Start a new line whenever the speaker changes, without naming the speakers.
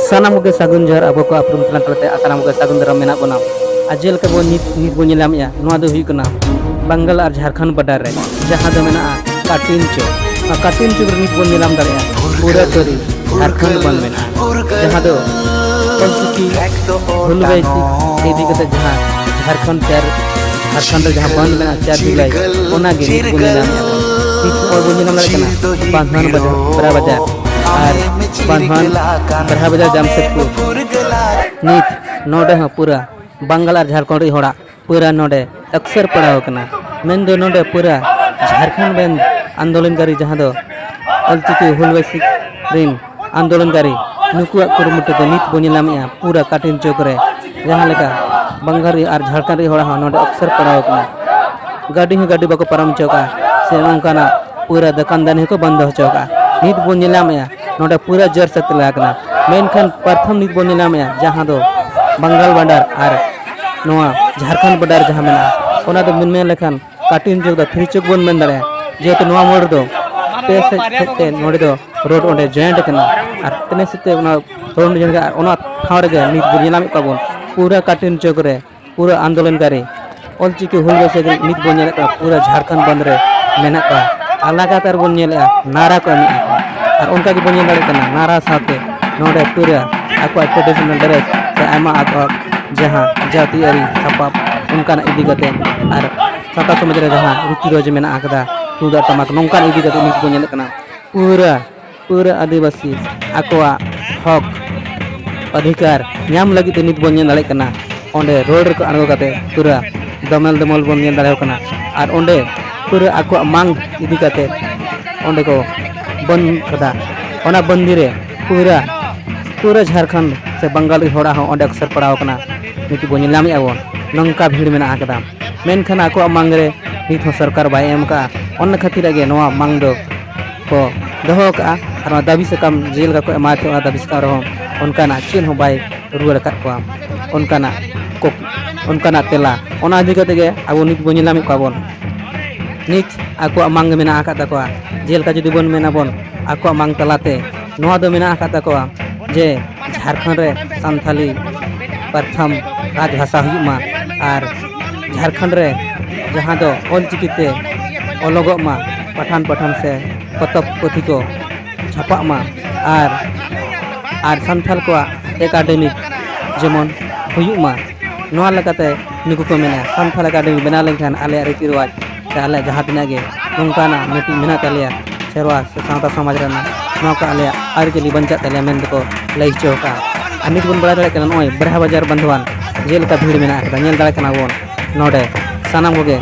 Sanam ke sagun jar abu ko aprum telan telate asanam ke sagun daram menak bona ajel ke bo nit bo nyelam ya noa do hui kana Bengal ar Jharkhand badar re jaha do mena Katincho nit bo nyelam dare pura tori Jharkhand ban mena jaha do olchiki hulwaisi edi kate jaha Jharkhand re jaha ban mena 4 Julai ona ge nit bo nyelam ya nit bo nyelam dare kana Bandhan badar bazar और बांधवान बरहा बाजार जामशेदपुर नित नोडे हाँ पूरा बंगाल और झारखंड होड़ा पूरा नोडे अक्सर पड़ाव कना मेन दो नोडे पूरा झारखंड बेन आंदोलनकारी जहाँ दो अलचिकी हुलवासी रिन आंदोलनकारी नुकुआ कुरुमुटे दो नित बोनिलामिया पूरा काटिन चौकरे जहाँ लेका बंगाली और झारखंड होड़ा हाँ नोडे अक्सर पड़ाव कना गाड़ी बाको परम चौका से उनका पूरा दुकानदारी को बंद हो चौका नित बोनिलामिया नोडे पूरा जर सकते कना मेनखान प्रथम नित बोनिलामिया जहाँ दो बंगाल बॉर्डर और नोआ झारखंड बॉर्डर जहाँ मेना ओना दो मेन लेखान काटिन चौक दो थ्री चौक बोन मेन दारे जेहेतु नोआ मोड़ दो पे से नोडे दो रोड ओंडे जॉइंट कना और तने से ओना रोड जॉइंट का ओना ठाव रे नित बोनिलामिया का बोन पूरा काटिन चौक रे पूरा आंदोलनकारी olchiki hulwasi नित बोनिला का पूरा झारखंड बंद रे मेना का अलग तर बोन नेला नारा को एम और उनका की बोन दाड़े कना नारा साथे नोडे पूरा आको ट्रेडिशनल ड्रेस से आमा आको जहां जातियारी सपाप उनका इदी कते और साता समाज रे जहां रीति रोज मेना आकदा तुदा टमाक नोंका इदी कते नित बोन कना पूरा आदिवासी आकोआ हक अधिकार नाम लगी ते नित बोन दाड़े कना ओंडे रोड को अणगो कते पूरा दमल बोन दाड़े कना और ओंडे पूरा आको मांग इदी कते ओंडे को बन कदा ओना बंदिरे पूरा झारखंड से बंगाली होड़ा हो ओंडे अक्सर पड़ाव कना नित बोन लामी आबो नंका भीड़ मेना आकदा मेनखान आको मांग रे नित हो सरकार बाय एम का ओन खातिर गे नोआ मांग दो को दोहो का और दाबी से कम जेल का को एमाते ओना दाबी से रहो उनकाना चेन हो बाय रुवर का को उनकाना तेला ओना अधि कते गे आबो नित बोन लामी को आबो नित आको मांग मेना आका को जेल का जुदी बोन मेना बोन आको मांग तलाते नोआ दो मेना आका को जे झारखंड रे संथाली प्रथम राजभाषा हुमा और झारखंड रे जहाँ दो olchikite ओलोगोग मा पठान से पतब पोथी को छापा मा और संथाल को एकाडेमिक जेमन हुयुमा नोआ लगाते नुकु को मेना संथाल एकाडेमिक बना लेखान आले रीति रिवाज से आले जहाँ तिना गे नोंकाना मिटी मेना तलिया सेरवा से सावता समाज रना नोका आले आरजली बंचा तलिया मेन को लई चौका अनित बन बड़ा दाड़े कना नोय बरहा बाजार बंधवान जेल का भीड़ मेना का नेल दाड़े कना बोन नोडे सानाम कोगे